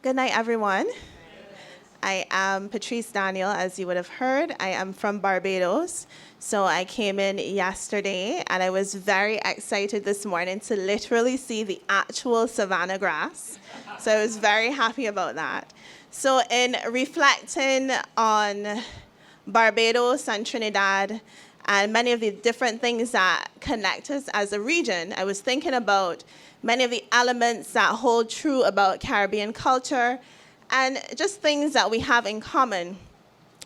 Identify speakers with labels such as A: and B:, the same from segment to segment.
A: Good night, everyone. I am Patrice Daniel, as you would have heard. I am from Barbados. So I came in yesterday, and I was very excited this morning to literally see the actual savanna grass. So I was very happy about that. So in reflecting on Barbados and Trinidad and many of the different things that connect us as a region, I was thinking about many of the elements that hold true about Caribbean culture and just things that we have in common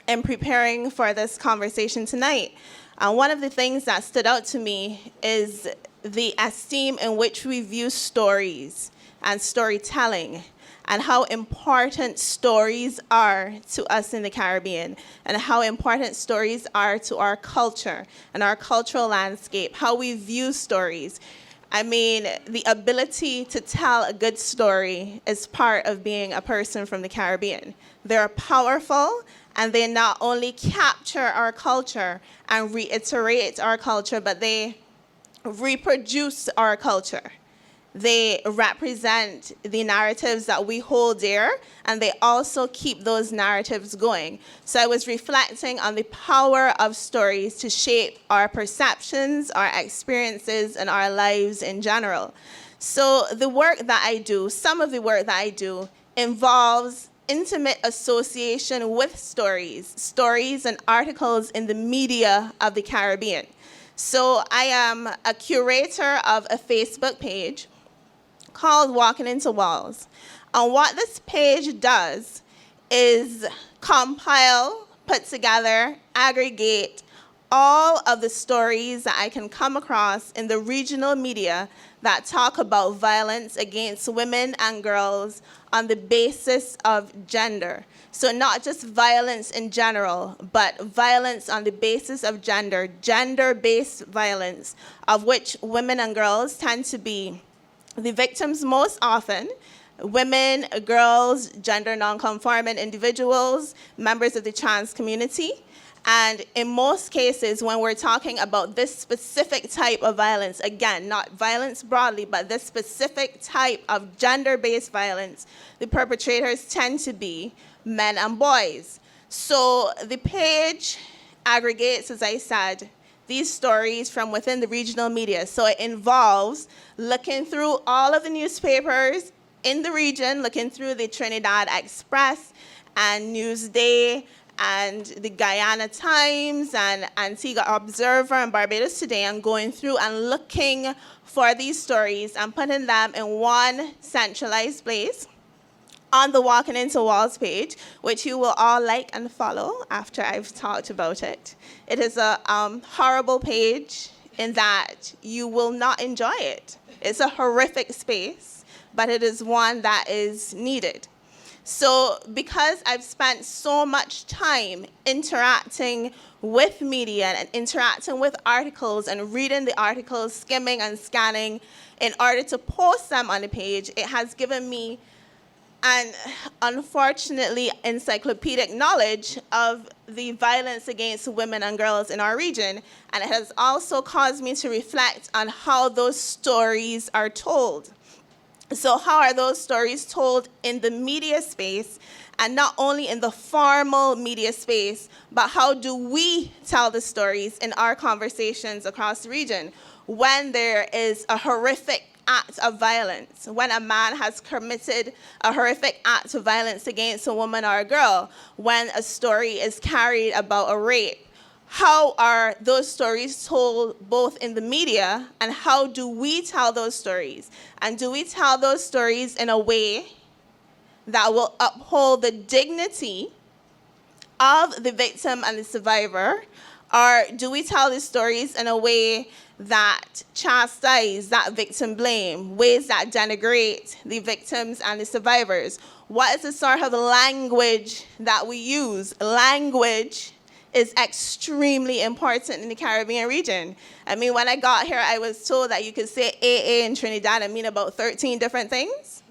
A: in preparing for this conversation tonight. One of the things that stood out to me is the esteem in which we view stories and storytelling, and how important stories are to us in the Caribbean, and how important stories are to our culture and our cultural landscape, how we view stories. I mean, the ability to tell a good story is part of being a person from the Caribbean. They're powerful, and they not only capture our culture and reiterate our culture, but they reproduce our culture. They represent the narratives that we hold dear, and they also keep those narratives going. So I was reflecting on the power of stories to shape our perceptions, our experiences, and our lives in general. So the work that I do, some of the work that I do, involves intimate association with stories and articles in the media of the Caribbean. So I am a curator of a Facebook page called Walking Into Walls. And what this page does is compile, put together, aggregate all of the stories that I can come across in the regional media that talk about violence against women and girls on the basis of gender. So not just violence in general, but violence on the basis of gender, gender-based violence, of which women and girls tend to be the victims most often. Women, girls, gender non-conforming individuals, members of the trans community. And in most cases, when we're talking about this specific type of violence, again, not violence broadly, but this specific type of gender-based violence, the perpetrators tend to be men and boys. So the page aggregates, as I said, these stories from within the regional media. So it involves looking through all of the newspapers in the region, looking through the Trinidad Express and Newsday and the Guyana Times and Antigua Observer and Barbados Today, and going through and looking for these stories and putting them in one centralized place on the Walking Into Walls page, which you will all like and follow after I've talked about it. It is a horrible page in that you will not enjoy it. It's a horrific space, but it is one that is needed. So because I've spent so much time interacting with media and interacting with articles and reading the articles, skimming and scanning in order to post them on the page, it has given me and unfortunately encyclopedic knowledge of the violence against women and girls in our region. And it has also caused me to reflect on how those stories are told. So how are those stories told in the media space, and not only in the formal media space, but how do we tell the stories in our conversations across the region when there is a horrific act of violence, when a man has committed a horrific act of violence against a woman or a girl, when a story is carried about a rape? How are those stories told both in the media, and how do we tell those stories? And do we tell those stories in a way that will uphold the dignity of the victim and the survivor? Or do we tell the stories in a way that chastise, that victim blame, ways that denigrate the victims and the survivors? What is the sort of language that we use? Language is extremely important in the Caribbean region. I mean, when I got here, I was told that you could say AA in Trinidad and mean about 13 different things.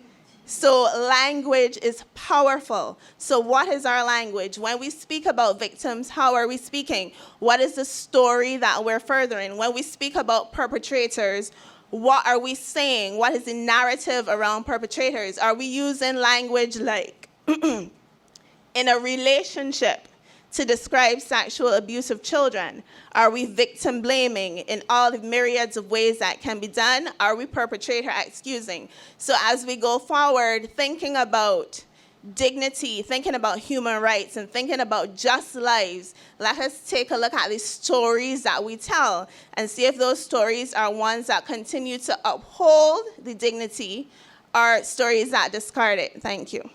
A: So language is powerful. So what is our language? When we speak about victims, how are we speaking? What is the story that we're furthering? When we speak about perpetrators, What are we saying? What is the narrative around perpetrators? Are we using language like in a relationship to describe sexual abuse of children? Are we victim blaming in all the myriads of ways that can be done? Are we perpetrator excusing? So as we go forward, thinking about dignity, thinking about human rights, and thinking about just lives, let us take a look at the stories that we tell and see if those stories are ones that continue to uphold the dignity or stories that discard it. Thank you.